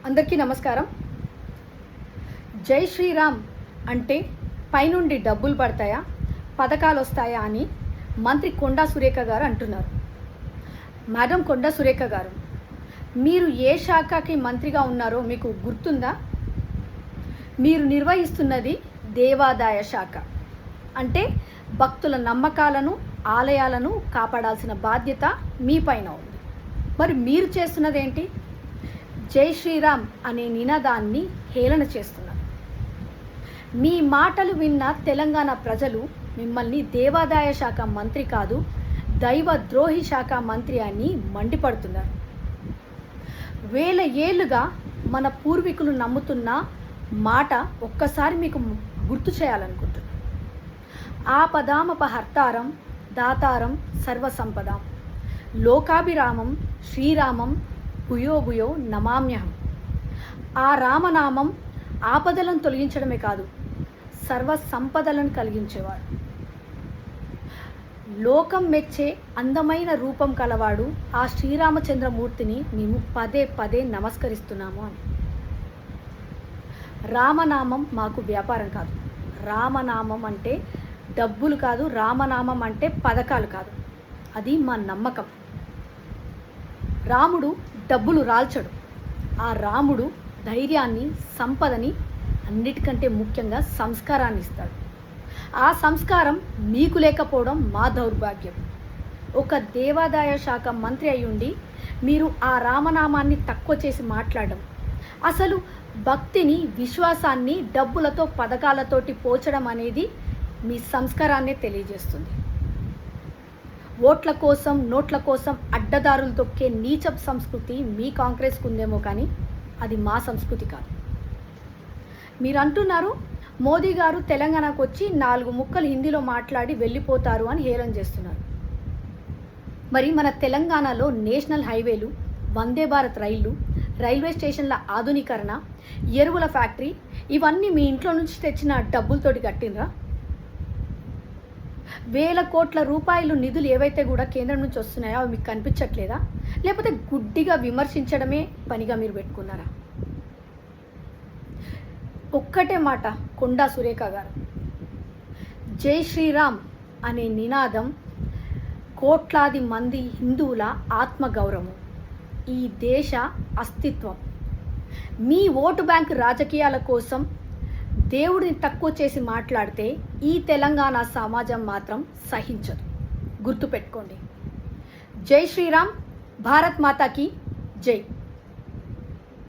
అందరికీ నమస్కారం. జై శ్రీరామ్ అంటే పైనుండి డబ్బులు పడతాయా, పథకాలు వస్తాయా అని మంత్రి కొండా సురేఖ గారు అంటున్నారు. మేడం కొండా సురేఖ గారు, మీరు ఏ శాఖకి మంత్రిగా ఉన్నారో మీకు గుర్తుందా? మీరు నిర్వహిస్తున్నది దేవాదాయ శాఖ. అంటే భక్తుల నమ్మకాలను, ఆలయాలను కాపాడాల్సిన బాధ్యత మీ పైన ఉంది. మరి మీరు చేస్తున్నదేంటి? జై శ్రీరామ్ అనే నినాదాన్ని హేళన చేస్తున్నారు. మీ మాటలు విన్న తెలంగాణ ప్రజలు మిమ్మల్ని దేవాదాయ శాఖ మంత్రి కాదు, దైవ ద్రోహి శాఖ మంత్రి అని మండిపడుతున్నారు. వేల ఏళ్ళుగా మన పూర్వీకులు నమ్ముతున్న మాట ఒక్కసారి మీకు గుర్తు చేయాలనుకుంటున్నాను. ఆపదామపహర్తారం దాతారం సర్వసంపదాం లోకాభిరామం శ్రీరామం భూయో భూయో నమామ్యహం. ఆ రామనామం ఆపదలను తొలగించడమే కాదు, సర్వ సంపదలను కలిగించేవాడు. లోకం మెచ్చే అందమైన రూపం కలవాడు ఆ శ్రీరామచంద్రమూర్తిని మేము పదే పదే నమస్కరిస్తున్నాము అని. రామనామం మాకు వ్యాపారం కాదు. రామనామం అంటే డబ్బులు కాదు, రామనామం అంటే పథకాలు కాదు. అది మా నమ్మకం. రాముడు డబ్బులు రాల్చడు. ఆ రాముడు ధైర్యాన్ని, సంపదని, అన్నిటికంటే ముఖ్యంగా సంస్కారాన్ని ఇస్తాడు. ఆ సంస్కారం మీకు లేకపోవడం మా దౌర్భాగ్యం. ఒక దేవాదాయ శాఖ మంత్రి అయ్యుండి మీరు ఆ రామనామాన్ని తక్కువ చేసి మాట్లాడడం, అసలు భక్తిని, విశ్వాసాన్ని డబ్బులతో, పథకాలతోటి పోచడం అనేది మీ సంస్కారాన్నే తెలియజేస్తుంది. ఓట్ల కోసం, నోట్ల కోసం అడ్డదారులు తొక్కే నీచప్ సంస్కృతి మీ కాంగ్రెస్కు ఉందేమో, కానీ అది మా సంస్కృతి కాదు. మీరు అంటున్నారు మోదీ గారు తెలంగాణకు వచ్చి 4 ముక్కలు హిందీలో మాట్లాడి వెళ్ళిపోతారు అని హేళన చేస్తున్నారు. మరి మన తెలంగాణలో నేషనల్ హైవేలు, వందే భారత్ రైళ్లు, రైల్వే స్టేషన్ల ఆధునీకరణ, ఎరువుల ఫ్యాక్టరీ, ఇవన్నీ మీ ఇంట్లో నుంచి తెచ్చిన డబ్బులతోటి కట్టినరా? వేల కోట్ల రూపాయలు నిధులు ఏవైతే కూడా కేంద్రం నుంచి వస్తున్నాయో అవి మీకు కనిపించట్లేదా? లేకపోతే గుడ్డిగా విమర్శించడమే పనిగా మీరు పెట్టుకున్నారా? ఒక్కటే మాట కొండా సురేఖ గారు, జై శ్రీరామ్ అనే నినాదం కోట్లాది మంది హిందువుల ఆత్మగౌరవం, ఈ దేశ అస్తిత్వం. మీ ఓటు బ్యాంకు రాజకీయాల కోసం దేవుడిని తక్కువ చేసి మాట్లాడితే ఈ తెలంగాణ సమాజం మాత్రం సహించదు. గుర్తుపెట్టుకోండి. జై శ్రీరామ్. భారత్ మాతాకి జై.